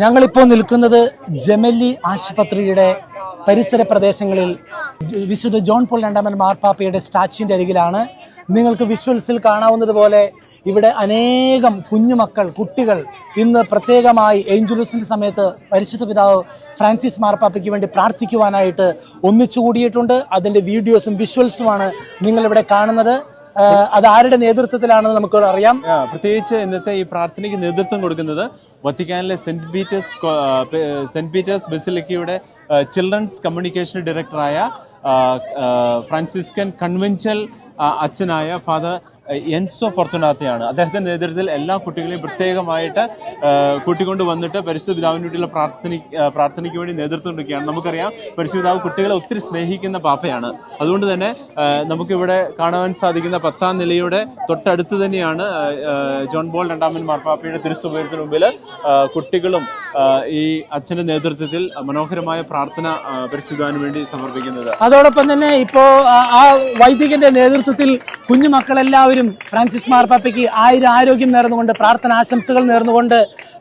ഞങ്ങളിപ്പോൾ നിൽക്കുന്നത് ജെമല്ലി ആശുപത്രിയുടെ പരിസര പ്രദേശങ്ങളിൽ വിശുദ്ധ ജോൺ പോൾ രണ്ടാമൻ മാർപ്പാപ്പയുടെ സ്റ്റാച്യുവിൻ്റെ അരികിലാണ്. നിങ്ങൾക്ക് വിഷ്വൽസിൽ കാണാവുന്നത് പോലെ ഇവിടെ അനേകം കുഞ്ഞുമക്കൾ, കുട്ടികൾ ഇന്ന് പ്രത്യേകമായി ഏഞ്ചലൂസിൻ്റെ സമയത്ത് പരിശുദ്ധ പിതാവ് ഫ്രാൻസിസ് മാർപ്പാപ്പയ്ക്ക് വേണ്ടി പ്രാർത്ഥിക്കുവാനായിട്ട് ഒന്നിച്ചുകൂടിയിട്ടുണ്ട്. അതിൻ്റെ വീഡിയോസും വിഷ്വൽസുമാണ് നിങ്ങളിവിടെ കാണുന്നത്. അത് ആരുടെ നേതൃത്വത്തിലാണെന്ന് നമുക്ക് അറിയാം. പ്രത്യേകിച്ച് ഇന്നത്തെ ഈ പ്രാർത്ഥനയ്ക്ക് നേതൃത്വം കൊടുക്കുന്നത് വത്തിക്കാനിലെ സെന്റ് പീറ്റേഴ്സ് ബസിലിക്കയുടെ ചിൽഡ്രൻസ് കമ്മ്യൂണിക്കേഷൻ ഡയറക്ടറായ ഫ്രാൻസിസ്കൻ കൺവെൻഷൽ അച്ഛനായ ഫാദർ എൻസോ ഫോർത്തുനാത്തയാണ്. അദ്ദേഹത്തിന്റെ നേതൃത്വത്തിൽ എല്ലാ കുട്ടികളെയും പ്രത്യേകമായിട്ട് കൂട്ടിക്കൊണ്ട് വന്നിട്ട് പരിശുദ്ധ പിതാവിന് വേണ്ടിയുള്ള പ്രാർത്ഥനയ്ക്ക് വേണ്ടി നേതൃത്വം കൊടുക്കുകയാണ്. നമുക്കറിയാം പരിശുദ്ധ പിതാവ് കുട്ടികളെ ഒത്തിരി സ്നേഹിക്കുന്ന പാപ്പയാണ്. അതുകൊണ്ട് തന്നെ നമുക്കിവിടെ കാണുവാൻ സാധിക്കുന്ന 10ാം നിലയുടെ തൊട്ടടുത്ത് തന്നെയാണ് ജോൺ പോൾ രണ്ടാമൻ മാർപ്പാപ്പയുടെ തിരുസ്വഭാവത്തിന് മുമ്പിൽ കുട്ടികളും ഈ അച്ഛന്റെ നേതൃത്വത്തിൽ മനോഹരമായ പ്രാർത്ഥന പരിശുദ്ധാവിന് വേണ്ടി സമർപ്പിക്കുന്നത്. അതോടൊപ്പം തന്നെ ഇപ്പോ ആ വൈദികന്റെ നേതൃത്വത്തിൽ കുഞ്ഞുമക്കളെല്ലാവരും ഫ്രാൻസിസ് മാർപ്പാപ്പയ്ക്ക് ആരോഗ്യം നേർന്നുകൊണ്ട്, പ്രാർത്ഥന ആശംസകൾ നേർന്നുകൊണ്ട്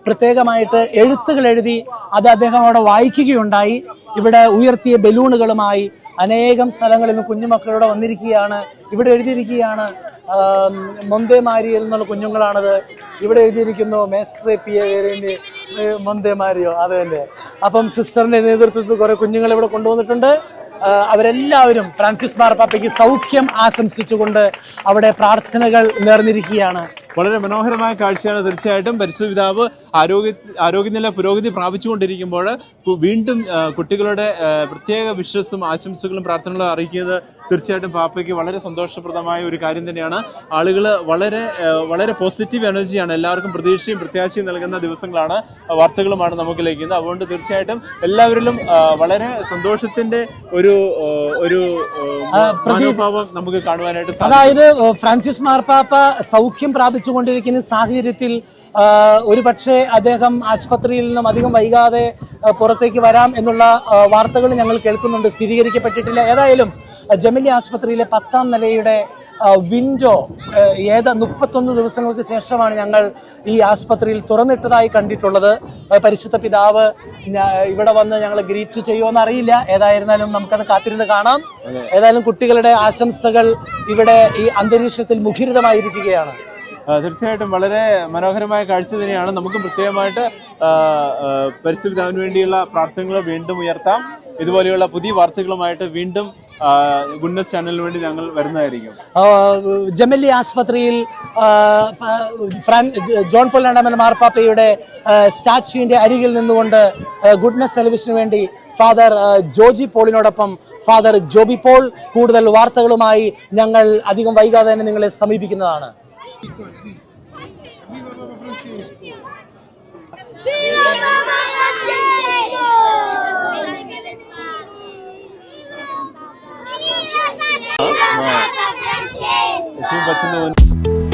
പ്രത്യേകമായിട്ട് എഴുത്തുകൾ എഴുതി അത് അദ്ദേഹം അവിടെ വായിക്കുകയുണ്ടായി. ഇവിടെ ഉയർത്തിയ ബലൂണുകളുമായി അനേകം സ്ഥലങ്ങളിൽ നിന്ന് കുഞ്ഞുമക്കളോടെ വന്നിരിക്കുകയാണ്. ഇവിടെ എഴുതിയിരിക്കുകയാണ് മൊന്തേ മാരിയൽ എന്നുള്ള കുഞ്ഞുങ്ങളാണത്. ഇവിടെ എഴുതിയിരിക്കുന്നു മേസ്ട്രേ പിയേറിന്റെ മൊന്തേ മാരിയോ, അത് തന്നെ. അപ്പം സിസ്റ്ററിന്റെ നേതൃത്വത്തിൽ കുറെ കുഞ്ഞുങ്ങൾ ഇവിടെ കൊണ്ടുവന്നിട്ടുണ്ട്. അവരെല്ലാവരും ഫ്രാൻസിസ് മാർപ്പാപ്പയ്ക്ക് സൗഖ്യം ആശംസിച്ചുകൊണ്ട് അവിടെ പ്രാർത്ഥനകൾ നേർന്നിരിക്കുകയാണ്. വളരെ മനോഹരമായ കാഴ്ചയാണ്. തീർച്ചയായിട്ടും പരിശുദ്ധ പിതാവ് ആരോഗ്യനില പുരോഗതി പ്രാപിച്ചുകൊണ്ടിരിക്കുമ്പോൾ വീണ്ടും കുട്ടികളുടെ പ്രത്യേക വിശ്വസും ആശംസകളും പ്രാർത്ഥനകളും അറിയിക്കുന്നത് തീർച്ചയായിട്ടും പാപ്പയ്ക്ക് വളരെ സന്തോഷപ്രദമായ ഒരു കാര്യം തന്നെയാണ്. ആളുകൾ വളരെ പോസിറ്റീവ് എനർജിയാണ്, എല്ലാവർക്കും പ്രതീക്ഷയും പ്രത്യാശയും നൽകുന്ന ദിവസങ്ങളാണ്, വാർത്തകളുമാണ് നമുക്ക് ലഭിക്കുന്നത്. അതുകൊണ്ട് തീർച്ചയായിട്ടും എല്ലാവരിലും വളരെ സന്തോഷത്തിന്റെ ഒരു മനോഭാവം നമുക്ക് കാണുവാനായിട്ട് സാധിക്കും. അതായത് ഫ്രാൻസിസ് മാർപ്പാപ്പ സൗഖ്യം പ്രാപിച്ചുകൊണ്ടിരിക്കുന്ന സാഹചര്യത്തിൽ ഒരുപക്ഷെ അദ്ദേഹം ആശുപത്രിയിൽ നിന്നും അധികം വൈകാതെ പുറത്തേക്ക് വരാം എന്നുള്ള വാർത്തകൾ ഞങ്ങൾ കേൾക്കുന്നുണ്ട്. സ്ഥിരീകരിക്കപ്പെട്ടിട്ടില്ല. ഏതായാലും ജെമല്ലി ആശുപത്രിയിലെ 10ാം നിലയുടെ വിൻഡോ 31 ദിവസങ്ങൾക്ക് ശേഷമാണ് ഞങ്ങൾ ഈ ആശുപത്രിയിൽ തുറന്നിട്ടതായി കണ്ടിട്ടുള്ളത്. പരിശുദ്ധ പിതാവ് ഇവിടെ വന്ന് ഞങ്ങളെ ഗ്രീറ്റ് ചെയ്യുമോന്ന് അറിയില്ല. ഏതായിരുന്നാലും നമുക്കത് കാത്തിരുന്ന് കാണാം. ഏതായാലും കുട്ടികളുടെ ആശംസകൾ ഇവിടെ ഈ അന്തരീക്ഷത്തിൽ മുഖരിതമായിരിക്കുകയാണ്. തീർച്ചയായിട്ടും വളരെ മനോഹരമായ കാഴ്ച തന്നെയാണ്. നമുക്ക് പ്രത്യേകമായിട്ട് പരിശുദ്ധ പിതാവിന് വേണ്ടിയുള്ള പ്രാർത്ഥനകൾ വീണ്ടും ഉയർത്താം. ഇതുപോലെയുള്ള പുതിയ വാർത്തകളുമായിട്ട് വീണ്ടും ഗുഡ്നസ് ചാനലിന് വേണ്ടി ഞങ്ങൾ വരുന്നതായിരിക്കും. ജെമല്ലി ആശുപത്രിയിൽ ജോൺ പോൾ രണ്ടാമൻ മാർപ്പാപ്പയുടെ സ്റ്റാച്യുവിന്റെ അരികിൽ നിന്നുകൊണ്ട് ഗുഡ്നസ് ടെലിവിഷന് വേണ്ടി ഫാദർ ജോജി പോളിനോടൊപ്പം ഫാദർ ജോബി പോൾ. കൂടുതൽ വാർത്തകളുമായി ഞങ്ങൾ അധികം വൈകാതെ തന്നെ നിങ്ങളെ സമീപിക്കുന്നതാണ്. Francesco!